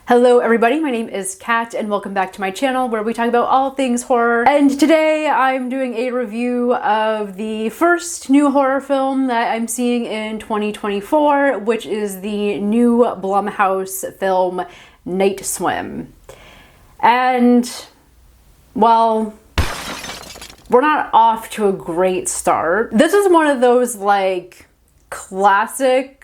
Hello everybody, my name is Kat and welcome back to my channel where we talk about all things horror. And today I'm doing a review of the first new horror film that I'm seeing in 2024, which is the new Blumhouse film, Night Swim. And, well, we're not off to a great start. This is one of those, like, classic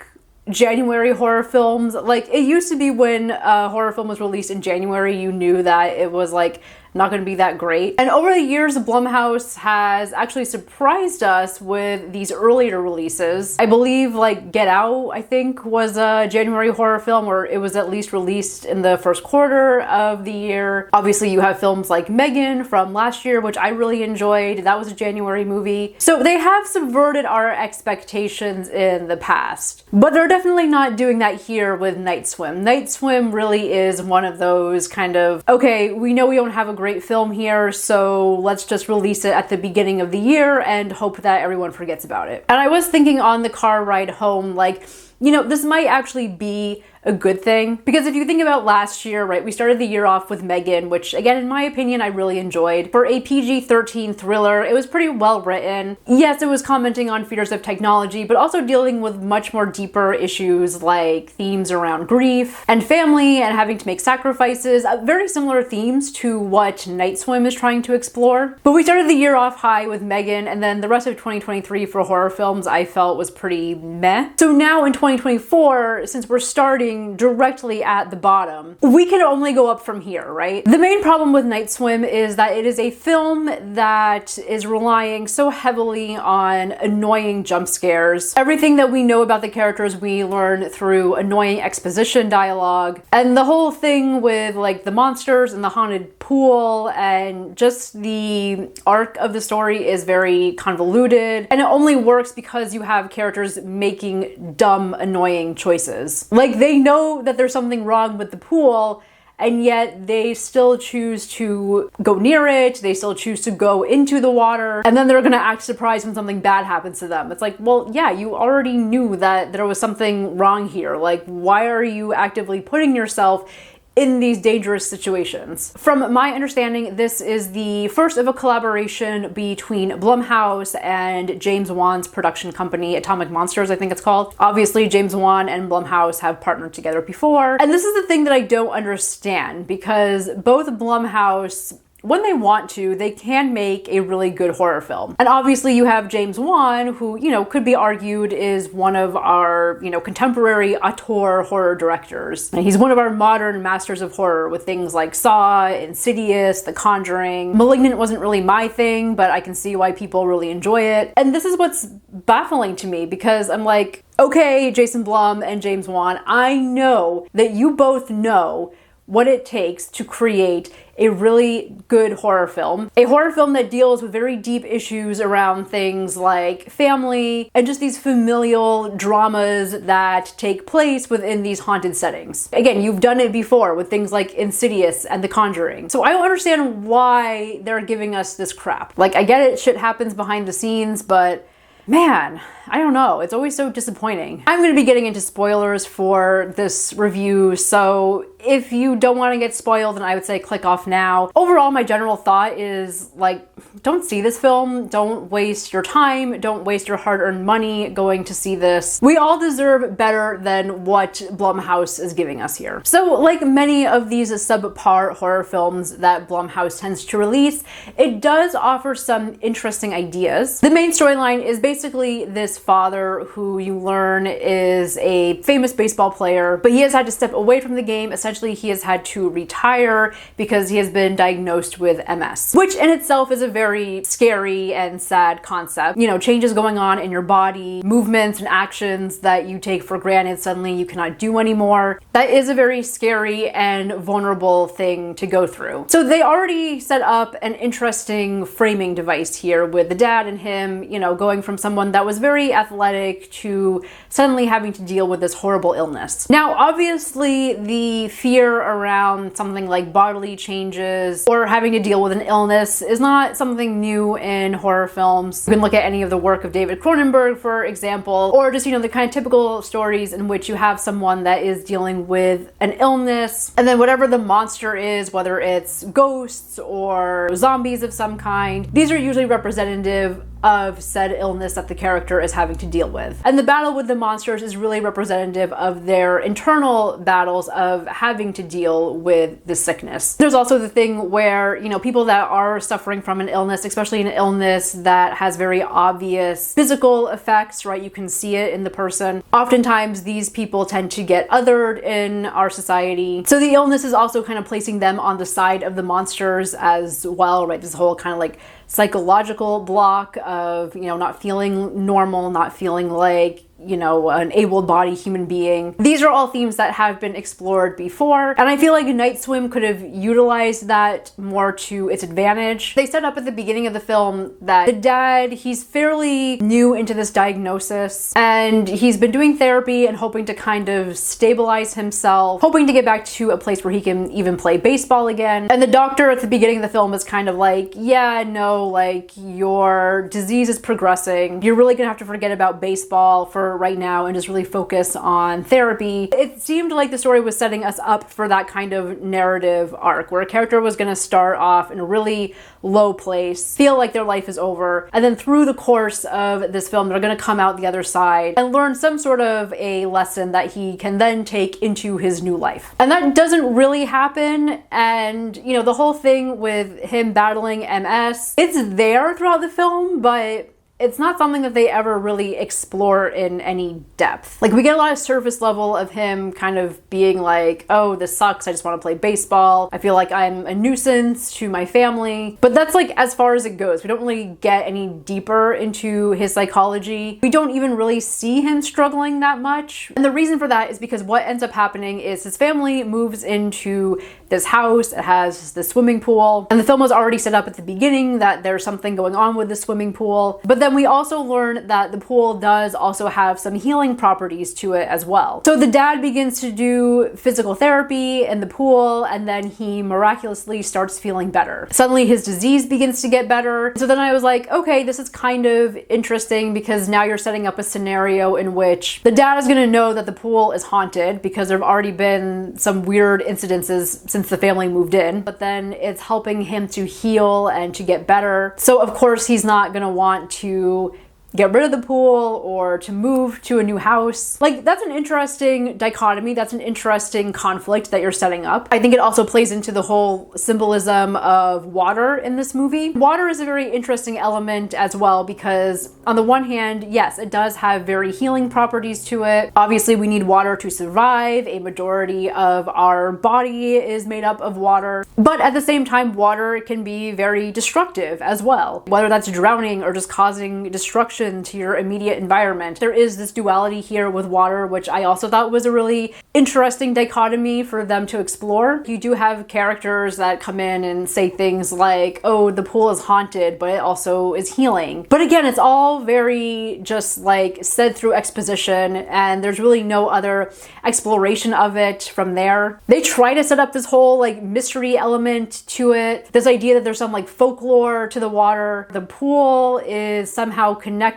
January horror films. Like, it used to be when a horror film was released in January, you knew that it was like not going to be that great. And over the years, Blumhouse has actually surprised us with these earlier releases. I believe like Get Out, I think, was a January horror film, or it was at least released in the first quarter of the year. Obviously, you have films like Megan from last year, which I really enjoyed. That was a January movie. So they have subverted our expectations in the past, but they're definitely not doing that here with Night Swim. Night Swim really is one of those kind of, okay, we know we don't have a great film here, so let's just release it at the beginning of the year and hope that everyone forgets about it. And I was thinking on the car ride home, like, you know, this might actually be a good thing, because if you think about last year, right, we started the year off with Megan, which again, in my opinion, I really enjoyed. For a PG-13 thriller, it was pretty well written. Yes, it was commenting on features of technology, but also dealing with much more deeper issues like themes around grief and family and having to make sacrifices, very similar themes to what Night Swim is trying to explore. But we started the year off high with Megan, and then the rest of 2023 for horror films I felt was pretty meh. So now in 2024, since we're starting directly at the bottom, we can only go up from here, right? The main problem with Night Swim is that it is a film that is relying so heavily on annoying jump scares. Everything that we know about the characters we learn through annoying exposition dialogue, and the whole thing with like the monsters and the haunted pool and just the arc of the story is very convoluted, and it only works because you have characters making dumb, annoying choices. Like, they know that there's something wrong with the pool, and yet they still choose to go near it, they still choose to go into the water, and then they're gonna act surprised when something bad happens to them. It's like, well, yeah, you already knew that there was something wrong here. Like, why are you actively putting yourself in these dangerous situations? From my understanding, this is the first of a collaboration between Blumhouse and James Wan's production company, Atomic Monsters, I think it's called. Obviously, James Wan and Blumhouse have partnered together before. And this is the thing that I don't understand, because both Blumhouse, when they want to, they can make a really good horror film. And obviously you have James Wan, who, you know, could be argued is one of our, you know, contemporary auteur horror directors. And he's one of our modern masters of horror with things like Saw, Insidious, The Conjuring. Malignant wasn't really my thing, but I can see why people really enjoy it. And this is what's baffling to me, because I'm like, okay, Jason Blum and James Wan, I know that you both know what it takes to create a really good horror film. A horror film that deals with very deep issues around things like family and just these familial dramas that take place within these haunted settings. Again, you've done it before with things like Insidious and The Conjuring. So I don't understand why they're giving us this crap. Like, I get it, shit happens behind the scenes, but man, I don't know. It's always so disappointing. I'm going to be getting into spoilers for this review, so if you don't want to get spoiled, then I would say click off now. Overall, my general thought is, like, don't see this film. Don't waste your time. Don't waste your hard-earned money going to see this. We all deserve better than what Blumhouse is giving us here. So, like many of these subpar horror films that Blumhouse tends to release, it does offer some interesting ideas. The main storyline is basically this father who you learn is a famous baseball player, but he has had to step away from the game. Essentially, he has had to retire because he has been diagnosed with MS, which in itself is a very scary and sad concept. You know, changes going on in your body, movements and actions that you take for granted, suddenly you cannot do anymore. That is a very scary and vulnerable thing to go through. So they already set up an interesting framing device here with the dad and him, you know, going from someone that was very very athletic to suddenly having to deal with this horrible illness. Now, obviously, the fear around something like bodily changes or having to deal with an illness is not something new in horror films. You can look at any of the work of David Cronenberg, for example, or just, the kind of typical stories in which you have someone that is dealing with an illness, and then whatever the monster is, whether it's ghosts or zombies of some kind, these are usually representative of said illness that the character is having to deal with. And the battle with the monsters is really representative of their internal battles of having to deal with the sickness. There's also the thing where, people that are suffering from an illness, especially an illness that has very obvious physical effects, right? You can see it in the person. Oftentimes these people tend to get othered in our society. So the illness is also kind of placing them on the side of the monsters as well, right? This whole kind of like psychological block of, not feeling normal, not feeling like, an able-bodied human being. These are all themes that have been explored before, and I feel like Night Swim could have utilized that more to its advantage. They set up at the beginning of the film that the dad, he's fairly new into this diagnosis, and he's been doing therapy and hoping to kind of stabilize himself, hoping to get back to a place where he can even play baseball again. And the doctor at the beginning of the film is kind of like, yeah, no, like, your disease is progressing. You're really gonna have to forget about baseball for right now and just really focus on therapy. It seemed like the story was setting us up for that kind of narrative arc where a character was going to start off in a really low place, feel like their life is over, and then through the course of this film they're going to come out the other side and learn some sort of a lesson that he can then take into his new life. And that doesn't really happen, and the whole thing with him battling MS, it's there throughout the film, but it's not something that they ever really explore in any depth. Like, we get a lot of surface level of him kind of being like, oh, this sucks, I just want to play baseball, I feel like I'm a nuisance to my family. But that's like as far as it goes. We don't really get any deeper into his psychology. We don't even really see him struggling that much. And the reason for that is because what ends up happening is his family moves into this house. It has the swimming pool, and the film was already set up at the beginning that there's something going on with the swimming pool. But then we also learn that the pool does also have some healing properties to it as well. So the dad begins to do physical therapy in the pool, and then he miraculously starts feeling better. Suddenly his disease begins to get better. So then I was like, okay, this is kind of interesting, because now you're setting up a scenario in which the dad is going to know that the pool is haunted because there have already been some weird incidences since the family moved in, but then it's helping him to heal and to get better. So of course he's not going to want to get rid of the pool or to move to a new house. Like, that's an interesting dichotomy. That's an interesting conflict that you're setting up. I think it also plays into the whole symbolism of water in this movie. Water is a very interesting element as well, because on the one hand, yes, it does have very healing properties to it. Obviously, we need water to survive. A majority of our body is made up of water. But at the same time, water can be very destructive as well, whether that's drowning or just causing destruction to your immediate environment. There is this duality here with water, which I also thought was a really interesting dichotomy for them to explore. You do have characters that come in and say things like, oh, the pool is haunted, but it also is healing. But again, it's all very just like said through exposition, and there's really no other exploration of it from there. They try to set up this whole like mystery element to it, this idea that there's some like folklore to the water. The pool is somehow connected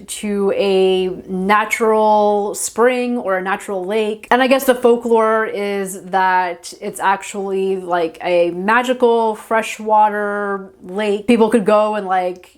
to a natural spring or a natural lake. And I guess the folklore is that it's actually like a magical freshwater lake. People could go and like,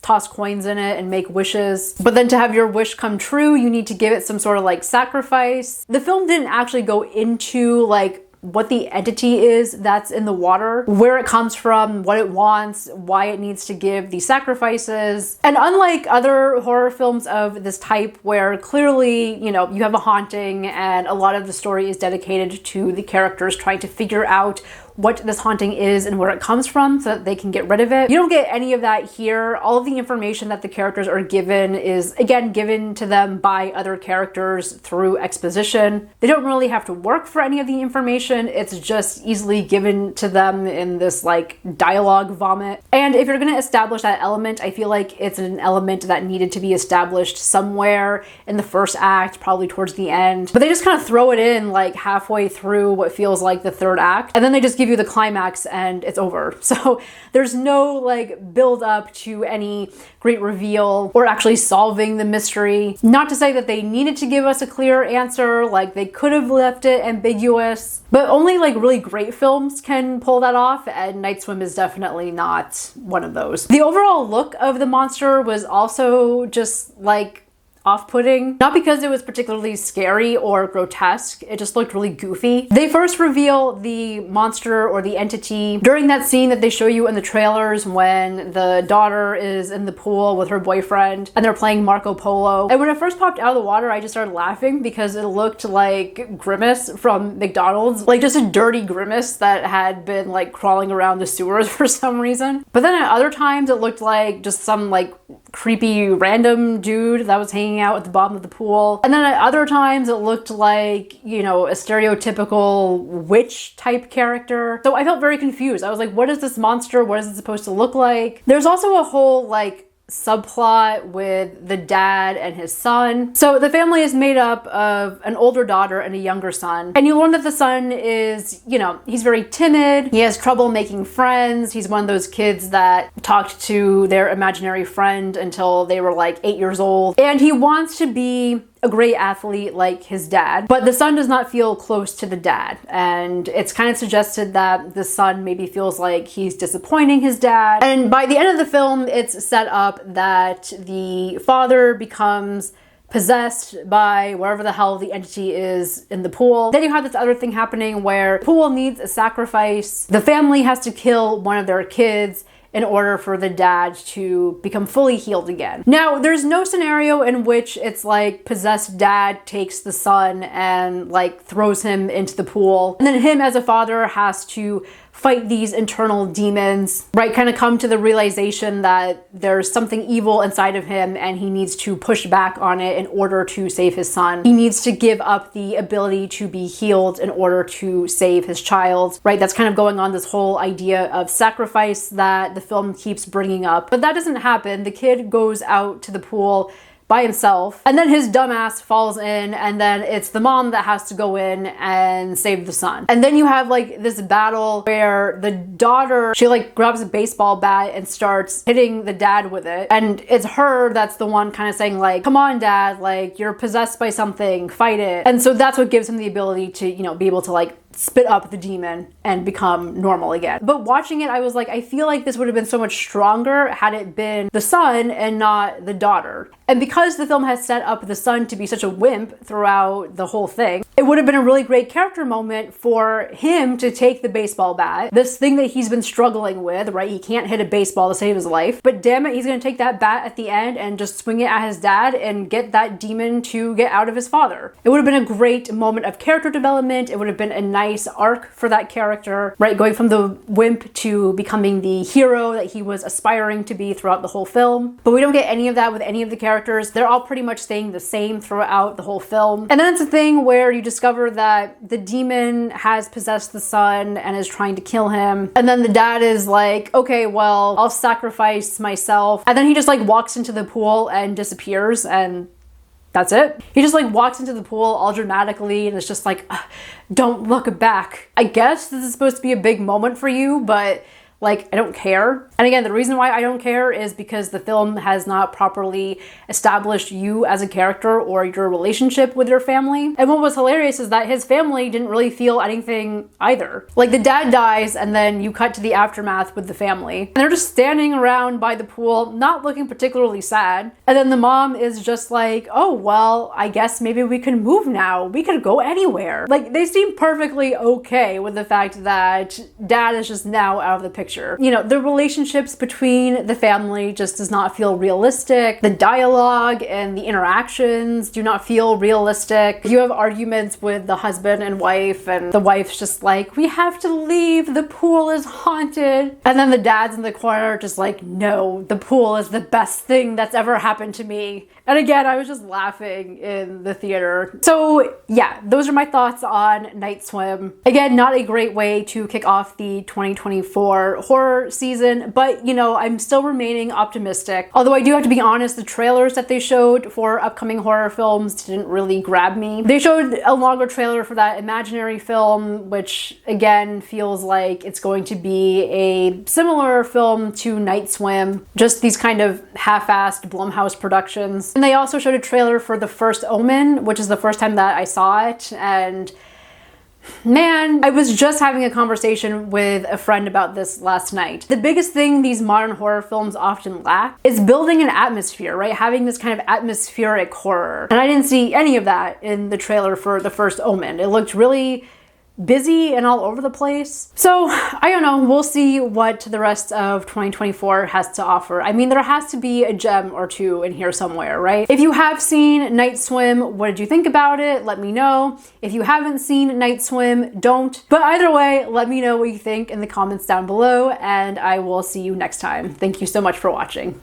toss coins in it and make wishes. But then to have your wish come true, you need to give it some sort of like sacrifice. The film didn't actually go into like what the entity is that's in the water, where it comes from, what it wants, why it needs to give these sacrifices. And unlike other horror films of this type, where clearly, you have a haunting and a lot of the story is dedicated to the characters trying to figure out what this haunting is and where it comes from so that they can get rid of it. You don't get any of that here. All of the information that the characters are given is, again, given to them by other characters through exposition. They don't really have to work for any of the information. It's just easily given to them in this like dialogue vomit. And if you're going to establish that element, I feel like it's an element that needed to be established somewhere in the first act, probably towards the end. But they just kind of throw it in like halfway through what feels like the third act, and then they just give you the climax and it's over. So there's no like build up to any great reveal or actually solving the mystery. Not to say that they needed to give us a clear answer, like they could have left it ambiguous, but only like really great films can pull that off, and Night Swim is definitely not one of those. The overall look of the monster was also just like off-putting. Not because it was particularly scary or grotesque, it just looked really goofy. They first reveal the monster or the entity during that scene that they show you in the trailers when the daughter is in the pool with her boyfriend and they're playing Marco Polo. And when it first popped out of the water, I just started laughing because it looked like Grimace from McDonald's, like just a dirty Grimace that had been like crawling around the sewers for some reason. But then at other times it looked like just some like creepy random dude that was hanging out at the bottom of the pool. And then at other times it looked like, you know, a stereotypical witch type character. So I felt very confused. I was like, what is this monster? What is it supposed to look like? There's also a whole like subplot with the dad and his son. So the family is made up of an older daughter and a younger son. And you learn that the son is, you know, he's very timid. He has trouble making friends. He's one of those kids that talked to their imaginary friend until they were like 8 years old. And he wants to be a great athlete like his dad, but the son does not feel close to the dad. And it's kind of suggested that the son maybe feels like he's disappointing his dad. And by the end of the film, it's set up that the father becomes possessed by wherever the hell the entity is in the pool. Then you have this other thing happening where the pool needs a sacrifice. The family has to kill one of their kids in order for the dad to become fully healed again. Now, there's no scenario in which it's like possessed dad takes the son and like throws him into the pool. And then him as a father has to fight these internal demons, right? Kind of come to the realization that there's something evil inside of him and he needs to push back on it in order to save his son. He needs to give up the ability to be healed in order to save his child, right? That's kind of going on this whole idea of sacrifice that the film keeps bringing up. But that doesn't happen. The kid goes out to the pool by himself, and then his dumbass falls in, and then it's the mom that has to go in and save the son. And then you have like this battle where the daughter, she like grabs a baseball bat and starts hitting the dad with it, and it's her that's the one kind of saying like, come on dad, like you're possessed by something, fight it. And so that's what gives him the ability to, you know, be able to like spit up the demon and become normal again. But watching it, I was like, I feel like this would have been so much stronger had it been the son and not the daughter. And because the film has set up the son to be such a wimp throughout the whole thing, it would have been a really great character moment for him to take the baseball bat, this thing that he's been struggling with, right? He can't hit a baseball to save his life, but damn it, he's gonna take that bat at the end and just swing it at his dad and get that demon to get out of his father. It would have been a great moment of character development. It would have been a nice arc for that character, right? Going from the wimp to becoming the hero that he was aspiring to be throughout the whole film. But we don't get any of that with any of the characters. They're all pretty much staying the same throughout the whole film. And then it's a thing where you discover that the demon has possessed the son and is trying to kill him. And then the dad is like, okay, well, I'll sacrifice myself. And then he just like walks into the pool and disappears, and that's it. He just like walks into the pool all dramatically and it's just like, don't look back. I guess this is supposed to be a big moment for you, but like, I don't care. And again, the reason why I don't care is because the film has not properly established you as a character or your relationship with your family. And what was hilarious is that his family didn't really feel anything either. Like the dad dies and then you cut to the aftermath with the family. And they're just standing around by the pool, not looking particularly sad. And then the mom is just like, oh, well, I guess maybe we can move now. We could go anywhere. Like they seem perfectly okay with the fact that dad is just now out of the picture. picture. You know, the relationships between the family just does not feel realistic. The dialogue and the interactions do not feel realistic. You have arguments with the husband and wife, and the wife's just like, we have to leave, the pool is haunted. And then the dad's in the corner just like, no, the pool is the best thing that's ever happened to me. And again, I was just laughing in the theater. So yeah, those are my thoughts on Night Swim. Again, not a great way to kick off the 2024 horror season, but you know, I'm still remaining optimistic. Although I do have to be honest, the trailers that they showed for upcoming horror films didn't really grab me. They showed a longer trailer for that Imaginary film, which again feels like it's going to be a similar film to Night Swim, just these kind of half-assed Blumhouse productions. And they also showed a trailer for The First Omen, which is the first time that I saw it, and man, I was just having a conversation with a friend about this last night. The biggest thing these modern horror films often lack is building an atmosphere, right? Having this kind of atmospheric horror. And I didn't see any of that in the trailer for The First Omen. It looked really busy and all over the place. So I don't know, we'll see what the rest of 2024 has to offer. I mean, there has to be a gem or two in here somewhere, right? If you have seen Night Swim, what did you think about it? Let me know. If you haven't seen Night Swim, don't. But either way, let me know what you think in the comments down below, and I will see you next time. Thank you so much for watching.